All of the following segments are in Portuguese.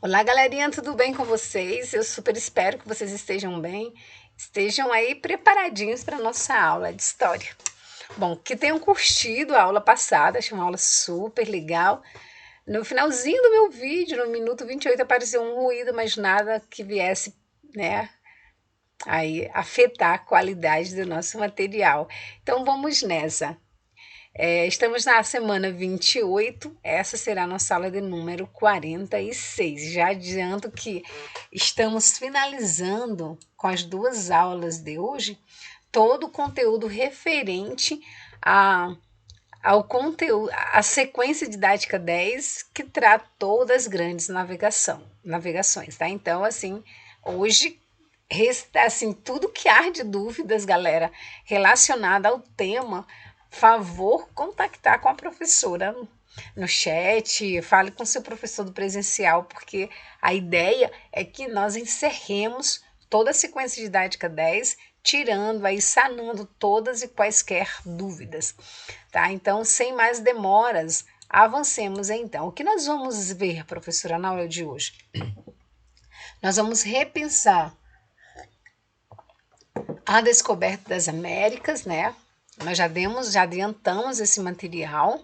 Olá, galerinha, tudo bem com vocês? Eu super espero que vocês estejam bem, estejam aí preparadinhos para a nossa aula de história. Bom, que tenham curtido a aula passada, achei uma aula super legal. No finalzinho do meu vídeo, no minuto 28, apareceu um ruído, mas nada que viesse, né, aí afetar a qualidade do nosso material. Então vamos nessa. Estamos na semana 28, essa será a nossa aula de número 46. Já adianto que estamos finalizando com as duas aulas de hoje todo o conteúdo referente a, ao conteúdo, a sequência didática 10 que tratou das grandes navegações, tá? Então, assim, hoje resta assim tudo que há de dúvidas, galera, relacionada ao tema, favor contactar com a professora no chat, fale com seu professor do presencial, porque a ideia é que nós encerremos toda a sequência didática 10, tirando aí, sanando todas e quaisquer dúvidas, tá? Então, sem mais demoras, avancemos então. O que nós vamos ver, professora, na aula de hoje? Nós vamos repensar a descoberta das Américas, né? Nós já adiantamos esse material,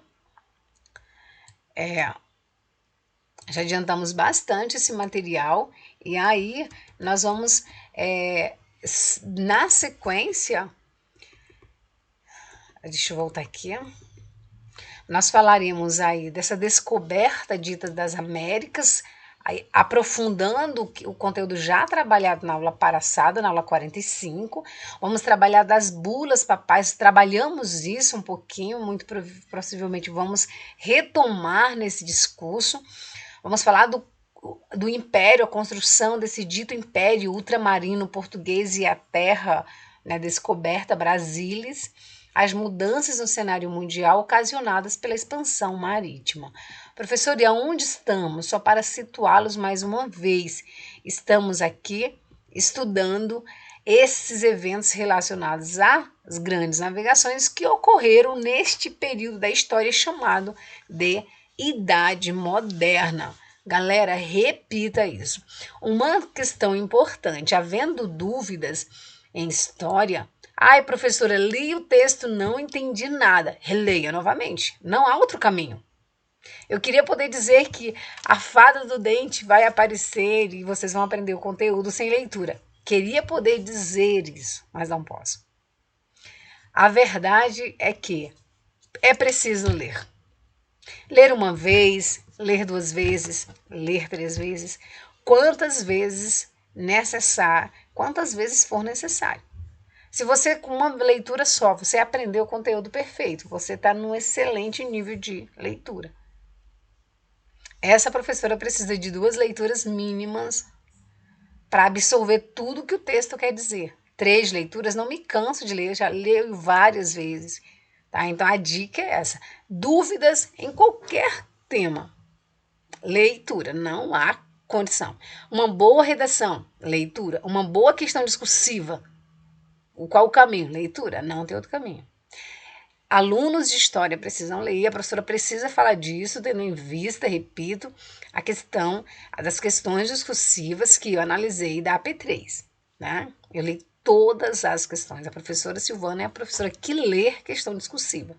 já adiantamos bastante esse material, e aí nós vamos, na sequência, deixa eu voltar aqui, nós falaremos aí dessa descoberta dita das Américas, aí, aprofundando o conteúdo já trabalhado na aula passada, na aula 45, vamos trabalhar das bulas papais, trabalhamos isso um pouquinho, muito possivelmente vamos retomar nesse discurso, vamos falar do império, a construção desse dito império ultramarino português e a terra, né, descoberta, Brasília, as mudanças no cenário mundial ocasionadas pela expansão marítima. Professor, e aonde estamos? Só para situá-los mais uma vez, estamos aqui estudando esses eventos relacionados às grandes navegações que ocorreram neste período da história chamado de Idade Moderna. Galera, repita isso. Uma questão importante, havendo dúvidas em história, ai, professora, li o texto, não entendi nada. Releia novamente. Não há outro caminho. Eu queria poder dizer que a fada do dente vai aparecer e vocês vão aprender o conteúdo sem leitura. Queria poder dizer isso, mas não posso. A verdade é que é preciso ler. Ler uma vez, ler duas vezes, ler três vezes, quantas vezes for necessário. Se você, com uma leitura só, você aprendeu o conteúdo perfeito, você está num excelente nível de leitura. Essa professora precisa de 2 leituras mínimas para absorver tudo que o texto quer dizer. 3 leituras, não me canso de ler, já leio várias vezes. Tá? Então a dica é essa. Dúvidas em qualquer tema. Leitura, não há condição. Uma boa redação, leitura. Uma boa questão discursiva. Qual o caminho? Leitura, não tem outro caminho. Alunos de história precisam ler, a professora precisa falar disso, tendo em vista, repito, a questão das questões discursivas que eu analisei da AP3, né? Eu li todas as questões. A professora Silvana é a professora que lê questão discursiva.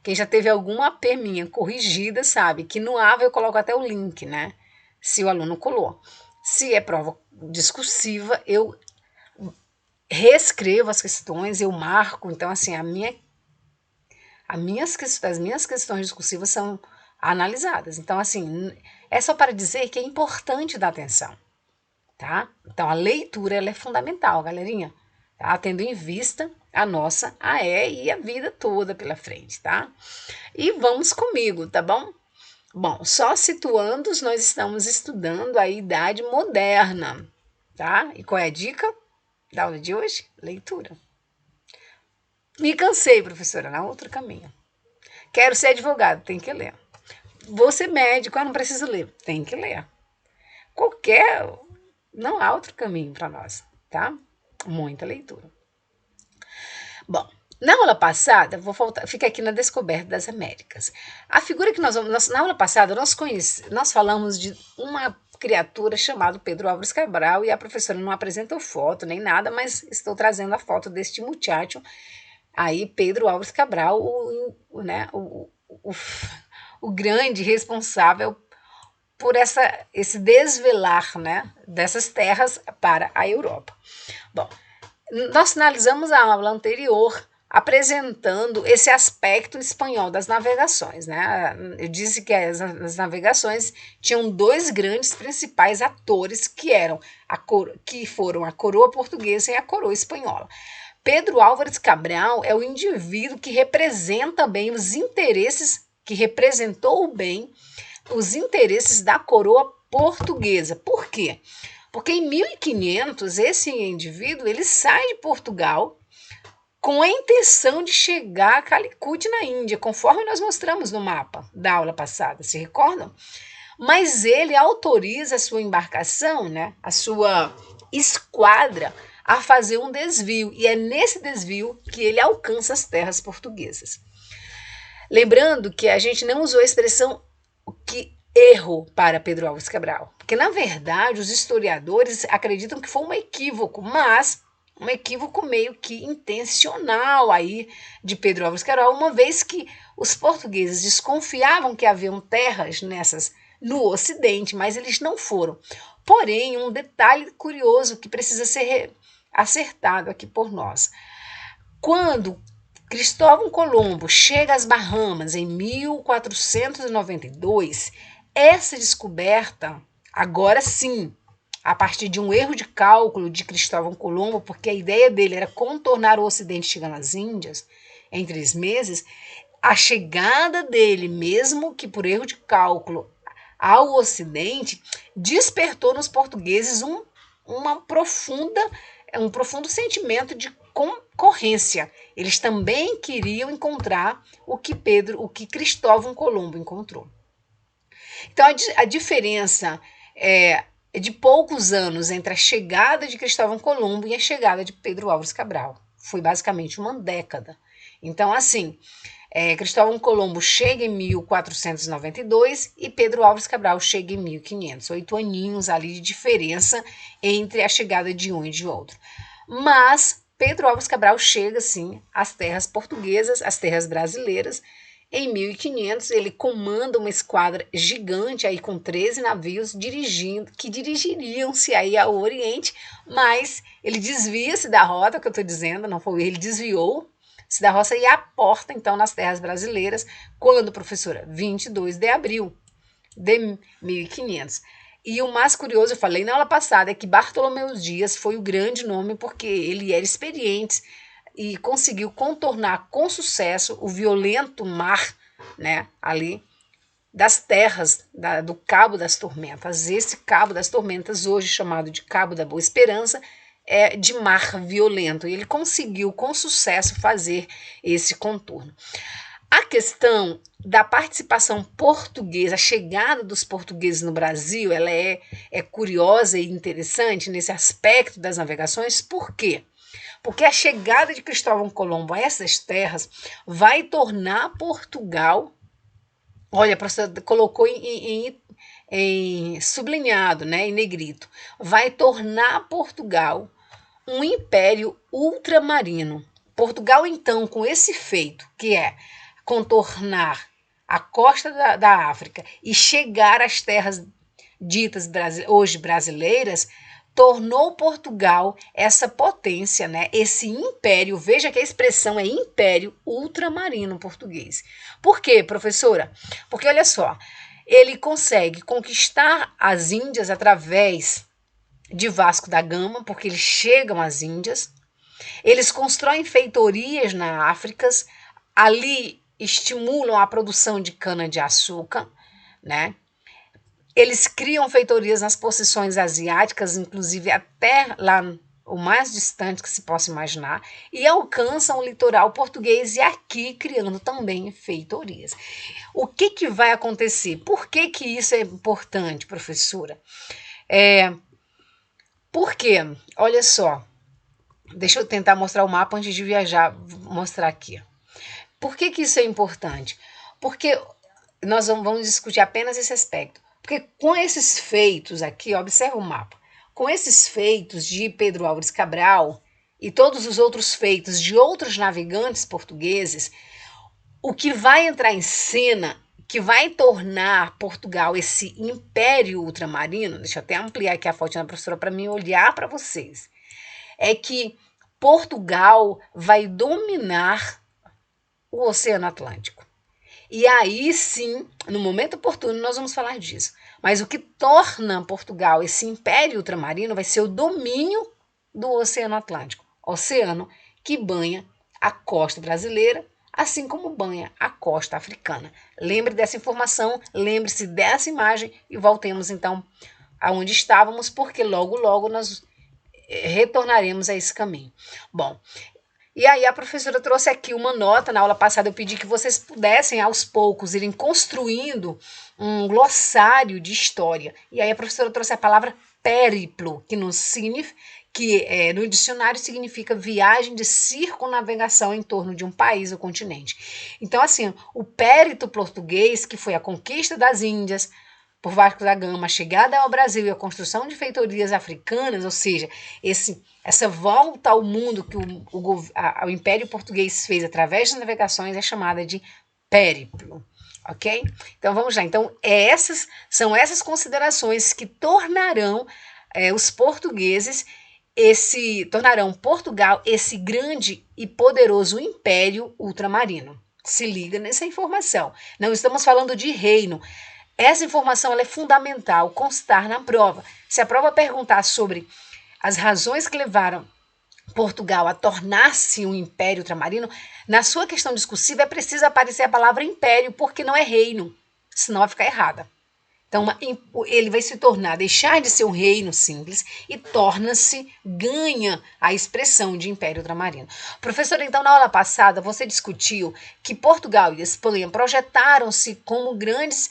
Quem já teve alguma AP minha corrigida sabe que no AVA eu coloco até o link, né? Se o aluno colou. Se é prova discursiva, eu reescrevo as questões, eu marco. Então, assim, as minhas questões discursivas são analisadas. Então, assim, é só para dizer que é importante dar atenção, tá? Então, a leitura ela é fundamental, galerinha, tá? Tendo em vista a nossa AE e a vida toda pela frente, tá? E vamos comigo, tá bom? Bom, só situando, nós estamos estudando a Idade Moderna, tá? E qual é a dica da aula de hoje? Leitura. Me cansei, professora, não há outro caminho. Quero ser advogado, tem que ler. Vou ser médico, eu não preciso ler, tem que ler. Qualquer. Não há outro caminho para nós, tá? Muita leitura. Bom, Na aula passada, fica aqui na descoberta das Américas. A figura que na aula passada, nós falamos de uma criatura chamada Pedro Álvares Cabral e a professora não apresentou foto nem nada, mas estou trazendo a foto deste muchacho aí, Pedro Álvares Cabral, o grande responsável por esse desvelar, né, dessas terras para a Europa. Bom, nós finalizamos a aula anterior apresentando esse aspecto espanhol das navegações, né? Eu disse que as navegações tinham dois grandes principais atores que foram a coroa portuguesa e a coroa espanhola. Pedro Álvares Cabral é o indivíduo que representa bem os interesses, que representou bem os interesses da coroa portuguesa. Por quê? Porque em 1500 esse indivíduo ele sai de Portugal com a intenção de chegar a Calicut na Índia, conforme nós mostramos no mapa da aula passada, se recordam? Mas ele autoriza a sua embarcação, né, a sua esquadra, a fazer um desvio, e é nesse desvio que ele alcança as terras portuguesas. Lembrando que a gente não usou a expressão que erro para Pedro Álvares Cabral, porque na verdade os historiadores acreditam que foi um equívoco, mas um equívoco meio que intencional aí de Pedro Álvares Cabral, uma vez que os portugueses desconfiavam que haviam terras no Ocidente, mas eles não foram. Porém, um detalhe curioso que precisa ser acertado aqui por nós. Quando Cristóvão Colombo chega às Bahamas em 1492, essa descoberta, agora sim, a partir de um erro de cálculo de Cristóvão Colombo, porque a ideia dele era contornar o Ocidente chegando às Índias em 3 meses, a chegada dele, mesmo que por erro de cálculo, ao Ocidente, despertou nos portugueses um profundo sentimento de concorrência. Eles também queriam encontrar o que Cristóvão Colombo encontrou. Então a diferença é de poucos anos entre a chegada de Cristóvão Colombo e a chegada de Pedro Álvares Cabral. Foi basicamente uma década. Então, assim, Cristóvão Colombo chega em 1492 e Pedro Álvares Cabral chega em 1500. 8 aninhos ali de diferença entre a chegada de um e de outro. Mas Pedro Álvares Cabral chega, sim, às terras portuguesas, às terras brasileiras. Em 1500, ele comanda uma esquadra gigante aí com 13 navios que dirigiriam-se aí ao Oriente, mas ele desvia-se da rota, que eu estou dizendo, não foi ele, desviou-se da rota e aporta, então, nas terras brasileiras, quando, professora? 22 de abril de 1500. E o mais curioso, eu falei na aula passada, é que Bartolomeu Dias foi o grande nome porque ele era experiente e conseguiu contornar com sucesso o violento mar, né, ali das terras do Cabo das Tormentas. Esse Cabo das Tormentas, hoje chamado de Cabo da Boa Esperança, é de mar violento. E ele conseguiu com sucesso fazer esse contorno. A questão da participação portuguesa, a chegada dos portugueses no Brasil, ela é curiosa e interessante nesse aspecto das navegações. Por quê? Porque a chegada de Cristóvão Colombo a essas terras vai tornar Portugal, olha, a professora colocou em sublinhado, né, em negrito, vai tornar Portugal um império ultramarino. Portugal, então, com esse feito, que é contornar a costa da África e chegar às terras ditas hoje brasileiras, tornou Portugal essa potência, né? Esse império, veja que a expressão é império ultramarino português. Por quê, professora? Porque, olha só, ele consegue conquistar as Índias através de Vasco da Gama, porque eles chegam às Índias, eles constroem feitorias na África, ali estimulam a produção de cana-de-açúcar, né? Eles criam feitorias nas possessões asiáticas, inclusive até lá o mais distante que se possa imaginar, e alcançam o litoral português e aqui criando também feitorias. O que vai acontecer? Por que isso é importante, professora? Porque, olha só, Deixa eu tentar mostrar o mapa antes de viajar, vou mostrar aqui. Por que que isso é importante? Porque nós vamos discutir apenas esse aspecto. Porque com esses feitos aqui, observa o mapa, com esses feitos de Pedro Álvares Cabral e todos os outros feitos de outros navegantes portugueses, o que vai entrar em cena, que vai tornar Portugal esse império ultramarino, deixa eu até ampliar aqui a foto da professora para mim olhar para vocês, é que Portugal vai dominar o Oceano Atlântico. E aí sim, no momento oportuno, nós vamos falar disso. Mas o que torna Portugal esse império ultramarino vai ser o domínio do Oceano Atlântico. Oceano que banha a costa brasileira, assim como banha a costa africana. Lembre dessa informação, lembre-se dessa imagem e voltemos então aonde estávamos, porque logo, logo nós retornaremos a esse caminho. Bom, e aí a professora trouxe aqui uma nota, na aula passada eu pedi que vocês pudessem aos poucos irem construindo um glossário de história. E aí a professora trouxe a palavra périplo, que no dicionário significa viagem de circunnavegação em torno de um país ou continente. Então, assim, o périplo português, que foi a conquista das Índias por Vasco da Gama, a chegada ao Brasil e a construção de feitorias africanas, ou seja, essa volta ao mundo que o Império Português fez através das navegações é chamada de périplo, ok? Então vamos lá. Então são essas considerações que tornarão os portugueses tornarão Portugal esse grande e poderoso império ultramarino. Se liga nessa informação. Não estamos falando de reino. Essa informação ela é fundamental constar na prova. Se a prova perguntar sobre as razões que levaram Portugal a tornar-se um império ultramarino, na sua questão discursiva é preciso aparecer a palavra império, porque não é reino, senão vai ficar errada. Então, ele vai se tornar, deixar de ser um reino simples e ganha a expressão de império ultramarino. Professora, então, na aula passada, você discutiu que Portugal e Espanha projetaram-se como grandes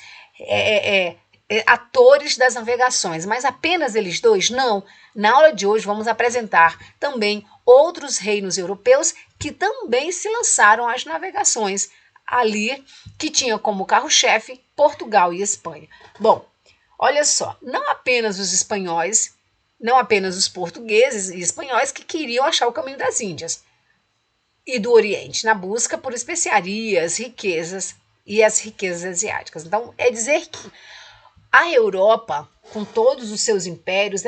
atores das navegações, mas apenas eles dois? Não. Na aula de hoje vamos apresentar também outros reinos europeus que também se lançaram às navegações, ali que tinha como carro-chefe Portugal e Espanha. Bom, olha só, não apenas os espanhóis, não apenas os portugueses e espanhóis que queriam achar o caminho das Índias e do Oriente, na busca por especiarias, riquezas e as riquezas asiáticas. Então, é dizer que a Europa, com todos os seus impérios,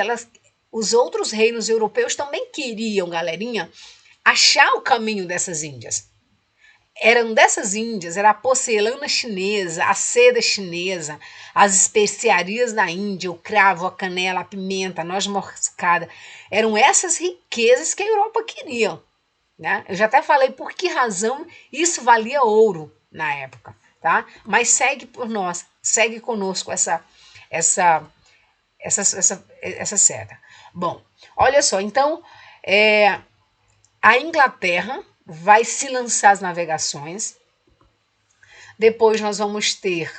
os outros reinos europeus também queriam, galerinha, achar o caminho dessas Índias. Eram dessas Índias, era a porcelana chinesa, a seda chinesa, as especiarias da Índia, o cravo, a canela, a pimenta, a noz moscada. Eram essas riquezas que a Europa queria. Né? Eu já até falei por que razão isso valia ouro na época. Tá? Mas segue conosco essa seta. Bom, olha só, então a Inglaterra vai se lançar as navegações. Depois nós vamos ter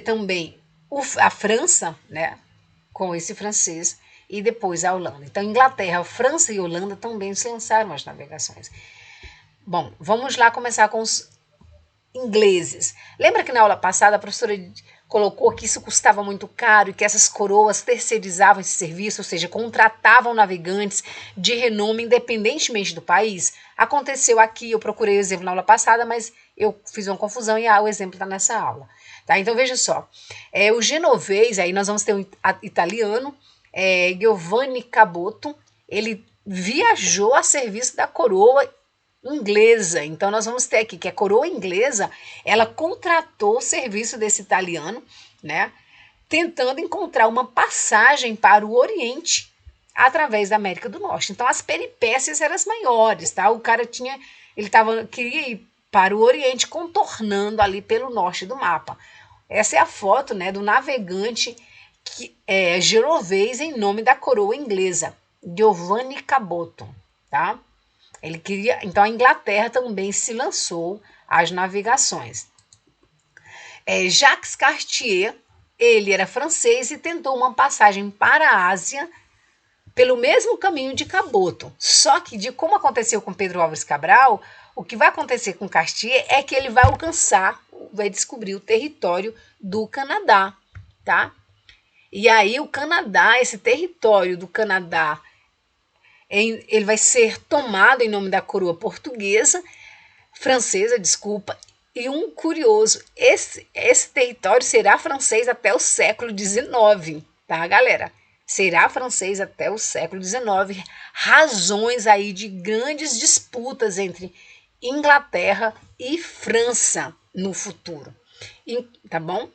também a França, né, com esse francês, e depois a Holanda. Então, Inglaterra, França e Holanda também se lançaram às navegações. Bom, vamos lá começar com os ingleses. Lembra que na aula passada a professora colocou que isso custava muito caro e que essas coroas terceirizavam esse serviço, ou seja, contratavam navegantes de renome independentemente do país? Aconteceu aqui, eu procurei o exemplo na aula passada, mas eu fiz uma confusão e o exemplo está nessa aula. Tá? Então veja só, o genovês, aí nós vamos ter um italiano, Giovanni Caboto, ele viajou a serviço da coroa inglesa. Então nós vamos ter aqui que a coroa inglesa, ela contratou o serviço desse italiano, né, tentando encontrar uma passagem para o Oriente através da América do Norte. Então as peripécias eram as maiores, tá? O cara queria ir para o Oriente contornando ali pelo norte do mapa. Essa é a foto, né, do navegante genovês em nome da coroa inglesa, Giovanni Caboto, tá? Ele queria, então a Inglaterra também se lançou às navegações. Jacques Cartier, ele era francês e tentou uma passagem para a Ásia pelo mesmo caminho de Caboto. Só que, de como aconteceu com Pedro Álvares Cabral, o que vai acontecer com Cartier é que ele vai alcançar, vai descobrir o território do Canadá, tá? E aí o Canadá, esse território do Canadá, ele vai ser tomado em nome da coroa portuguesa, francesa, desculpa. E um curioso, esse território será francês até o século XIX, tá, galera? Será francês até o século XIX, razões aí de grandes disputas entre Inglaterra e França no futuro. Tá bom?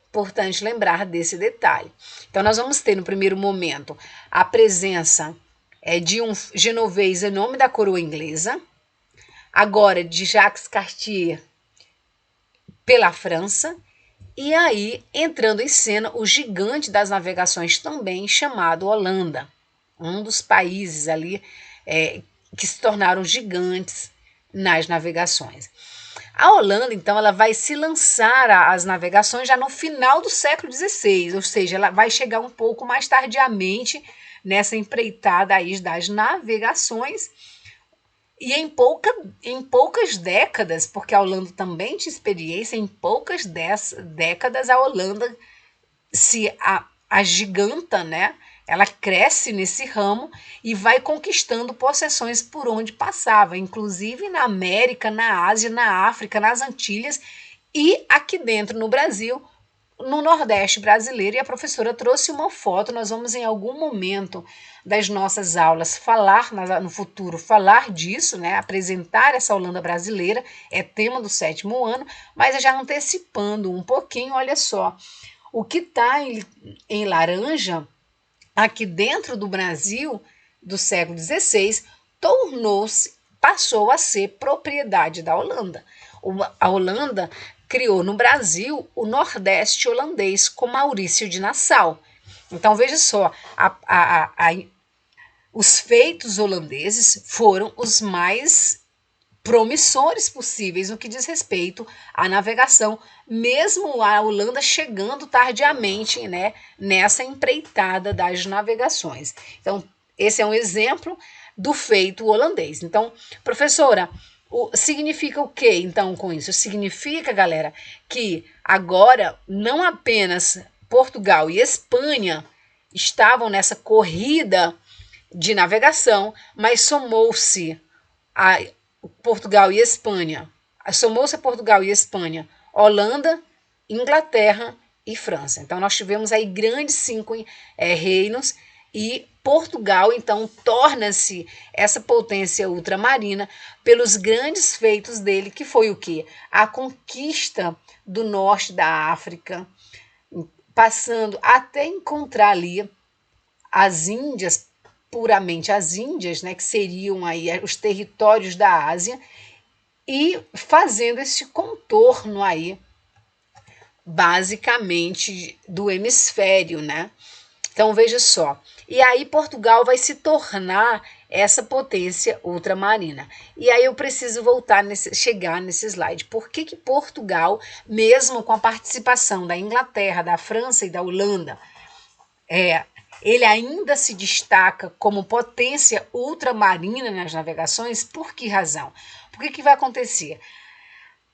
Importante lembrar desse detalhe. Então, nós vamos ter no primeiro momento a presença de um genovês em nome da coroa inglesa, agora de Jacques Cartier pela França, e aí entrando em cena o gigante das navegações também, chamado Holanda, um dos países ali que se tornaram gigantes nas navegações. A Holanda, então, ela vai se lançar às navegações já no final do século XVI, ou seja, ela vai chegar um pouco mais tardiamente nessa empreitada aí das navegações. E em poucas décadas, porque a Holanda também tinha experiência, em poucas décadas a Holanda se agiganta, né? Ela cresce nesse ramo e vai conquistando possessões por onde passava, inclusive na América, na Ásia, na África, nas Antilhas e aqui dentro no Brasil, no Nordeste brasileiro. E a professora trouxe uma foto, nós vamos em algum momento das nossas aulas falar, no futuro, falar disso, né? Apresentar essa Holanda brasileira, é tema do 7º ano, mas já antecipando um pouquinho, olha só, o que está em laranja aqui dentro do Brasil do século XVI passou a ser propriedade da Holanda. A Holanda criou no Brasil o Nordeste holandês com Maurício de Nassau. Então veja só, os feitos holandeses foram os mais promissores possíveis no que diz respeito à navegação, mesmo a Holanda chegando tardiamente, né, nessa empreitada das navegações. Então, esse é um exemplo do feito holandês. Então, professora, significa o que então com isso? Significa, galera, que agora não apenas Portugal e Espanha estavam nessa corrida de navegação, mas somou-se a Portugal e Espanha, somou-se a Portugal e Espanha, Holanda, Inglaterra e França. Então nós tivemos aí grandes 5 reinos e Portugal então torna-se essa potência ultramarina pelos grandes feitos dele, que foi o quê? A conquista do norte da África, passando até encontrar ali as Índias, puramente as Índias, né, que seriam aí os territórios da Ásia, e fazendo esse contorno aí, basicamente, do hemisfério, né? Então, veja só. E aí Portugal vai se tornar essa potência ultramarina. E aí eu preciso chegar nesse slide. Por que Portugal, mesmo com a participação da Inglaterra, da França e da Holanda, ele ainda se destaca como potência ultramarina nas navegações? Por que razão? Por que vai acontecer?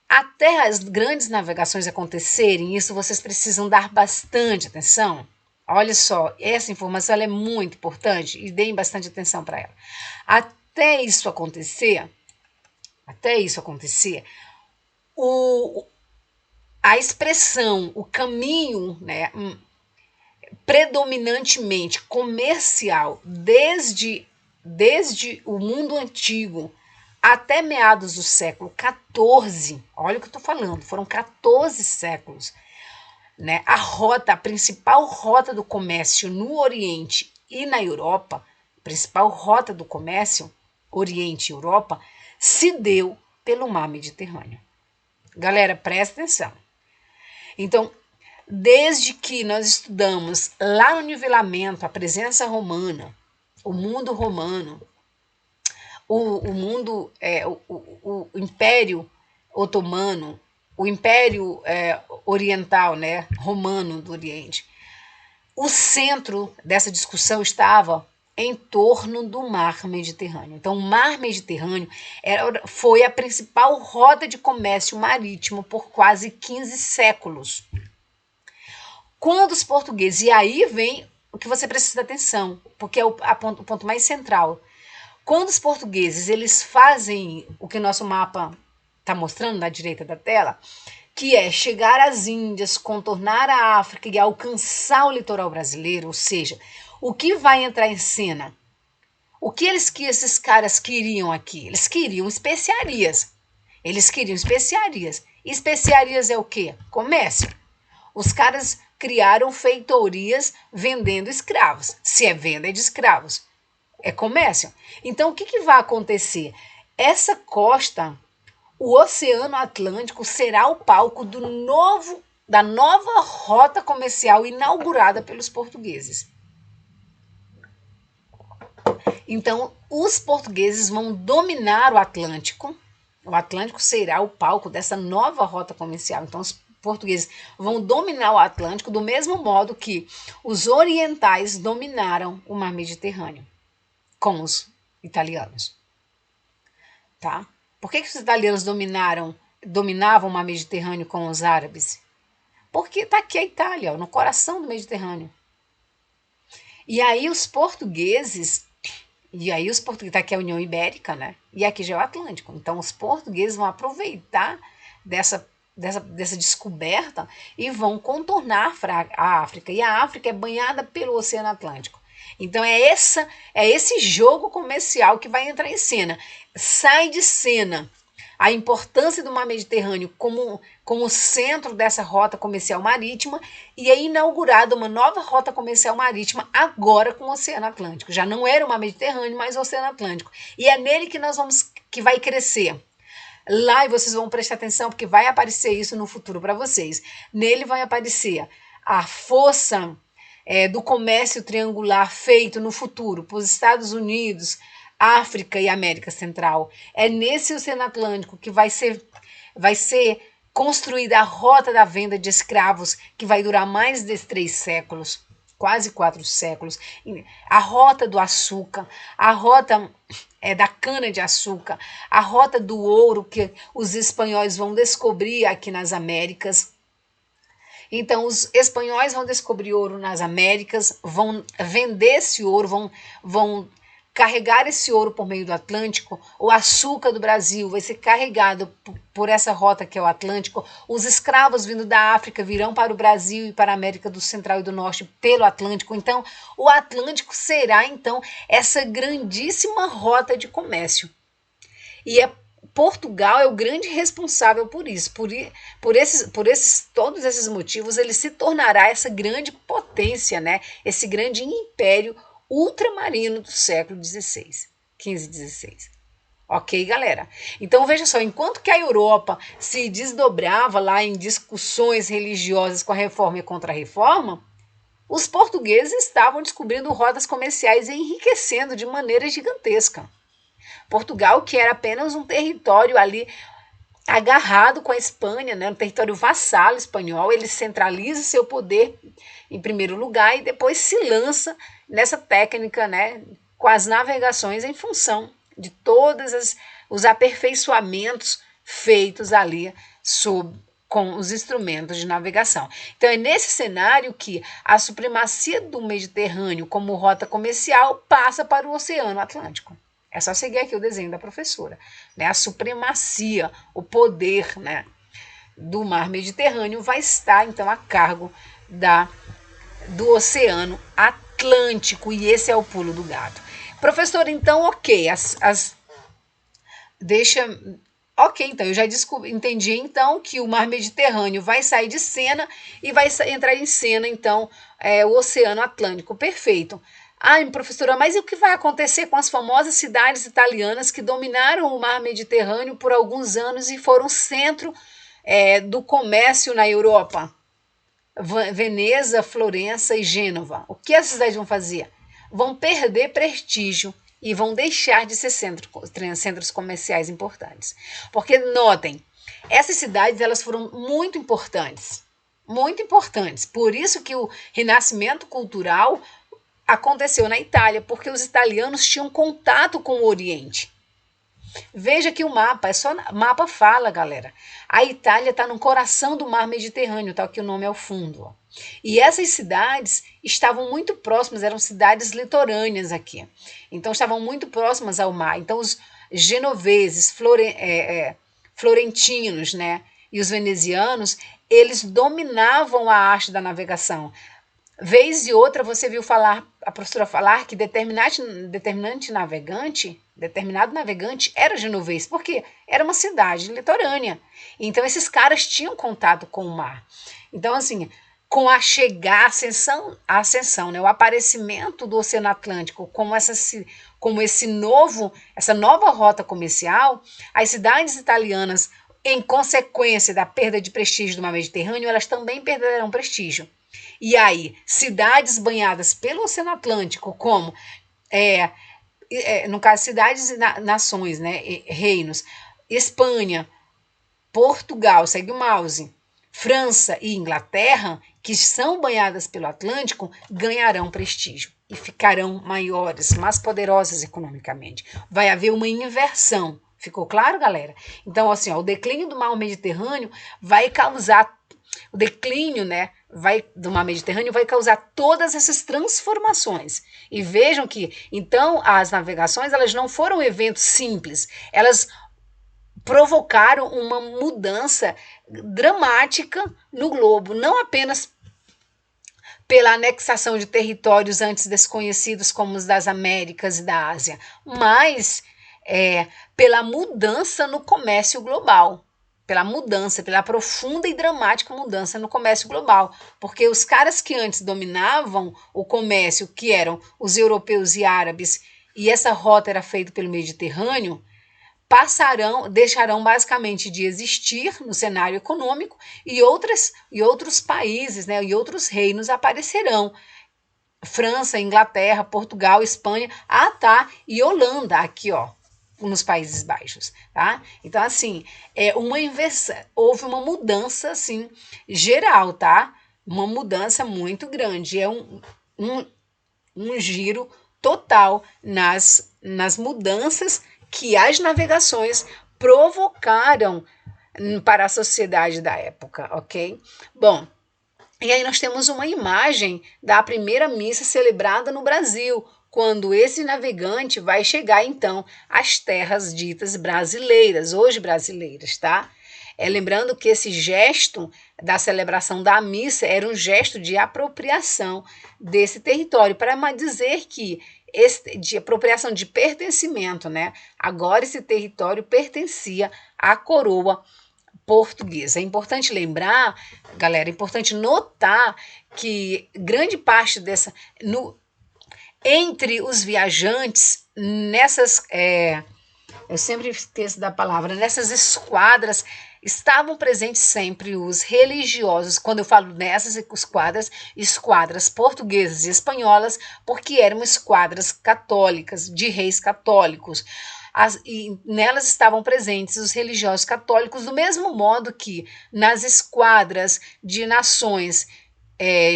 Até as grandes navegações acontecerem, isso vocês precisam dar bastante atenção. Olha só, essa informação ela é muito importante e deem bastante atenção para ela. Até isso acontecer, a expressão, o caminho, né, predominantemente comercial desde o mundo antigo até meados do século XIV, olha o que eu estou falando, foram 14 séculos, né? A principal rota do comércio no Oriente e na Europa, principal rota do comércio Oriente e Europa, se deu pelo mar Mediterrâneo. Galera, presta atenção. Então, desde que nós estudamos lá no nivelamento a presença romana, o mundo romano, o Império Otomano, o Império Oriental, né, romano do Oriente, o centro dessa discussão estava em torno do mar Mediterrâneo. Então, o mar Mediterrâneo foi a principal rota de comércio marítimo por quase 15 séculos. Quando os portugueses, e aí vem o que você precisa de atenção, porque é o ponto mais central. Quando os portugueses eles fazem o que o nosso mapa está mostrando na direita da tela, que é chegar às Índias, contornar a África e alcançar o litoral brasileiro, ou seja, o que vai entrar em cena? O que esses caras queriam aqui? Eles queriam especiarias. Especiarias é o quê? Comércio. Os caras criaram feitorias vendendo escravos. Se é venda de escravos, é comércio. Então, o que vai acontecer? Essa costa, o Oceano Atlântico, será o palco da nova rota comercial inaugurada pelos portugueses. Então, os portugueses vão dominar o Atlântico. O Atlântico será o palco dessa nova rota comercial. Então, os portugueses vão dominar o Atlântico do mesmo modo que os orientais dominaram o mar Mediterrâneo com os italianos. Tá? Por que os italianos dominavam o mar Mediterrâneo com os árabes? Porque está aqui a Itália, no coração do Mediterrâneo. E aí os portugueses, está aqui a União Ibérica, né? E aqui já é o Atlântico. Então os portugueses vão aproveitar dessa descoberta e vão contornar a África. E a África é banhada pelo Oceano Atlântico. Então é esse jogo comercial que vai entrar em cena. Sai de cena a importância do mar Mediterrâneo como centro dessa rota comercial marítima e é inaugurada uma nova rota comercial marítima agora com o Oceano Atlântico. Já não era o mar Mediterrâneo, mas o Oceano Atlântico. E é nele que vai crescer. Lá, e vocês vão prestar atenção porque vai aparecer isso no futuro para vocês. Nele vai aparecer a força do comércio triangular feito no futuro para os Estados Unidos, África e América Central. É nesse Oceano Atlântico que vai ser construída a rota da venda de escravos, que vai durar mais de 3 séculos, quase 4 séculos. A rota do açúcar, a rota da cana-de-açúcar, a rota do ouro que os espanhóis vão descobrir aqui nas Américas. Então, os espanhóis vão descobrir ouro nas Américas, vão vender esse ouro, vão carregar esse ouro por meio do Atlântico. O açúcar do Brasil vai ser carregado por essa rota que é o Atlântico. Os escravos vindo da África virão para o Brasil e para a América do Central e do Norte pelo Atlântico. Então, o Atlântico será, então, essa grandíssima rota de comércio. E Portugal é o grande responsável por isso. Todos esses motivos, ele se tornará essa grande potência, né? Esse grande império ultramarino do século XVI, 15 e 16. Ok, galera? Então veja só, enquanto que a Europa se desdobrava lá em discussões religiosas com a reforma e contra a reforma, os portugueses estavam descobrindo rotas comerciais e enriquecendo de maneira gigantesca. Portugal, que era apenas um território ali agarrado com a Espanha, né, um território vassalo espanhol, ele centraliza seu poder em primeiro lugar e depois se lança nessa técnica, né, com as navegações em função de todos os aperfeiçoamentos feitos ali com os instrumentos de navegação. Então é nesse cenário que a supremacia do Mediterrâneo como rota comercial passa para o Oceano Atlântico. É só seguir aqui o desenho da professora. Né? A supremacia, o poder, né, do mar Mediterrâneo vai estar, então, a cargo do Oceano Atlântico. E esse é o pulo do gato. Professora, então, ok. Ok, então, eu já entendi, então, que o mar Mediterrâneo vai sair de cena e vai entrar em cena, então, o Oceano Atlântico. Perfeito. Professora, mas e o que vai acontecer com as famosas cidades italianas que dominaram o mar Mediterrâneo por alguns anos e foram centro do comércio na Europa? Veneza, Florença e Gênova. O que essas cidades vão fazer? Vão perder prestígio e vão deixar de ser centros comerciais importantes. Porque, notem, Essas cidades elas foram muito importantes, muito importantes. Por isso que o renascimento cultural aconteceu na Itália, porque os italianos tinham contato com o Oriente. Veja que o mapa, é só mapa fala, galera. A Itália está no coração do mar Mediterrâneo, tal que o nome é o fundo. Ó. E essas cidades estavam muito próximas, eram cidades litorâneas aqui. Então estavam muito próximas ao mar. Então os genoveses, florentinos, né, e os venezianos, eles dominavam a arte da navegação. Vez e outra você viu falar, a professora falar que determinado navegante era genovês, porque era uma cidade litorânea. Então esses caras tinham contato com o mar. Então assim, com a ascensão, né, o aparecimento do Oceano Atlântico como essa nova rota comercial, as cidades italianas, em consequência da perda de prestígio do mar Mediterrâneo, elas também perderão prestígio. E aí, cidades banhadas pelo Oceano Atlântico, como, no caso, cidades e nações, né, reinos, Espanha, Portugal, segue o mouse, França e Inglaterra, que são banhadas pelo Atlântico, ganharão prestígio e ficarão maiores, mais poderosas economicamente. Vai haver uma inversão. Ficou claro, galera? Então, assim, ó, o declínio do mar Mediterrâneo vai causar o declínio, né, do mar Mediterrâneo vai causar todas essas transformações. E vejam que, então, as navegações elas não foram eventos simples, elas provocaram uma mudança dramática no globo, não apenas pela anexação de territórios antes desconhecidos como os das Américas e da Ásia, mas pela mudança no comércio global. Pela profunda e dramática mudança no comércio global. Porque os caras que antes dominavam o comércio, que eram os europeus e árabes, e essa rota era feita pelo Mediterrâneo, deixarão basicamente de existir no cenário econômico e outros países, né, e outros reinos aparecerão. França, Inglaterra, Portugal, Espanha, e Holanda, aqui, ó, nos Países Baixos, tá? Então, assim, houve uma mudança, assim, geral, tá? Uma mudança muito grande, um giro total nas mudanças que as navegações provocaram para a sociedade da época, ok? Bom, e aí nós temos uma imagem da primeira missa celebrada no Brasil, quando esse navegante vai chegar, então, às terras ditas brasileiras, hoje brasileiras, tá? Lembrando que esse gesto da celebração da missa era um gesto de apropriação desse território, para dizer que de apropriação de pertencimento, né? Agora esse território pertencia à coroa portuguesa. É importante lembrar, galera, é importante notar que grande parte entre os viajantes, eu sempre esqueço da palavra, nessas esquadras, estavam presentes sempre os religiosos. Quando eu falo nessas esquadras portuguesas e espanholas, porque eram esquadras católicas, de reis católicos. E nelas estavam presentes os religiosos católicos, do mesmo modo que nas esquadras de nações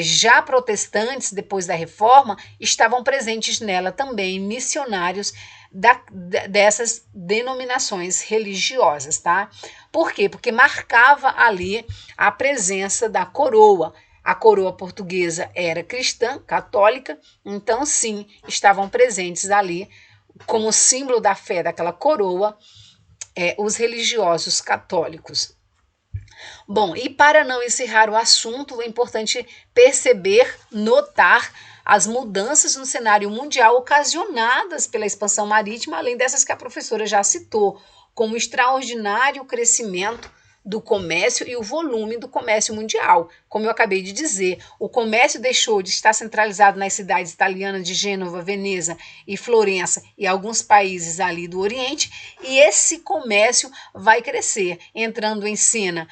já protestantes, depois da Reforma, estavam presentes nela também missionários dessas denominações religiosas, tá? Por quê? Porque marcava ali a presença da coroa. A coroa portuguesa era cristã, católica, então sim, estavam presentes ali como símbolo da fé daquela coroa, os religiosos católicos. Bom, e para não encerrar o assunto, é importante notar as mudanças no cenário mundial ocasionadas pela expansão marítima, além dessas que a professora já citou, como o extraordinário crescimento do comércio e o volume do comércio mundial. Como eu acabei de dizer, o comércio deixou de estar centralizado nas cidades italianas de Gênova, Veneza e Florença e alguns países ali do Oriente, e esse comércio vai crescer, entrando em cena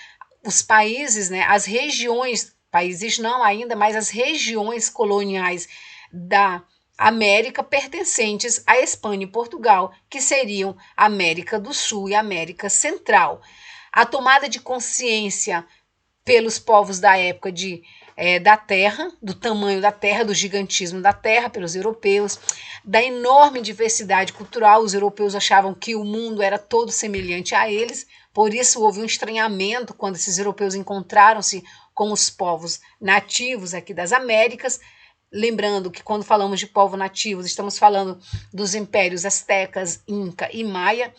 os países, né, as regiões, países não ainda, mas as regiões coloniais da América pertencentes à Espanha e Portugal, que seriam América do Sul e América Central. A tomada de consciência pelos povos da época da Terra, do tamanho da Terra, do gigantismo da Terra, pelos europeus, da enorme diversidade cultural. Os europeus achavam que o mundo era todo semelhante a eles, por isso houve um estranhamento quando esses europeus encontraram-se com os povos nativos aqui das Américas. Lembrando que quando falamos de povos nativos, estamos falando dos impérios astecas, Inca e Maia,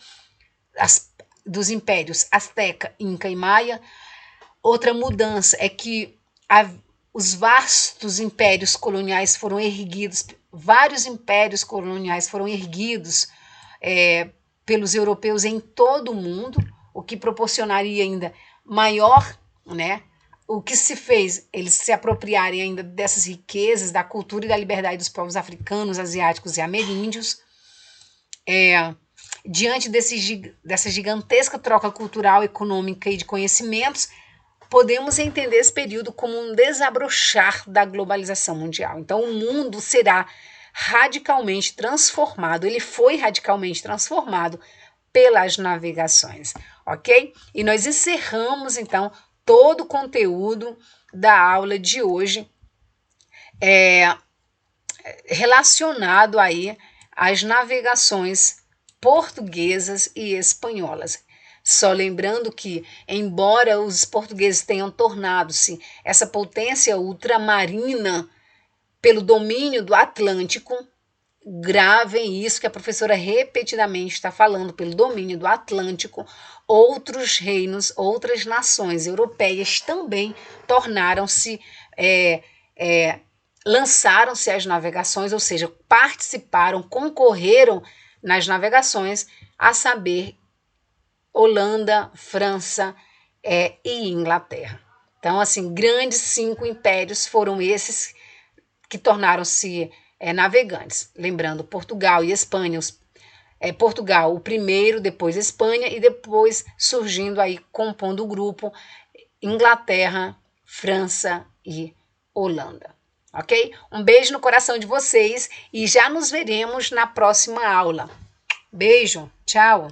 dos impérios Azteca, Inca e Maia. Outra mudança é que os vastos impérios coloniais foram erguidos, vários impérios coloniais foram erguidos pelos europeus em todo o mundo, o que proporcionaria ainda maior, né? O que se fez, eles se apropriarem ainda dessas riquezas, da cultura e da liberdade dos povos africanos, asiáticos e ameríndios. Diante dessa gigantesca troca cultural, econômica e de conhecimentos, podemos entender esse período como um desabrochar da globalização mundial. Então, o mundo será radicalmente transformado, ele foi radicalmente transformado pelas navegações, ok? E nós encerramos, então, todo o conteúdo da aula de hoje relacionado aí às navegações portuguesas e espanholas. Só lembrando que, embora os portugueses tenham tornado-se essa potência ultramarina pelo domínio do Atlântico, gravem isso que a professora repetidamente está falando, pelo domínio do Atlântico, outros reinos, outras nações europeias também tornaram-se, lançaram-se às navegações, ou seja, participaram, concorreram nas navegações, a saber, Holanda, França e Inglaterra. Então, assim, grandes 5 impérios foram esses que tornaram-se navegantes. Lembrando, Portugal e Espanha, Portugal o primeiro, depois Espanha e depois surgindo aí, compondo o grupo, Inglaterra, França e Holanda. Ok? Um beijo no coração de vocês e já nos veremos na próxima aula. Beijo, tchau!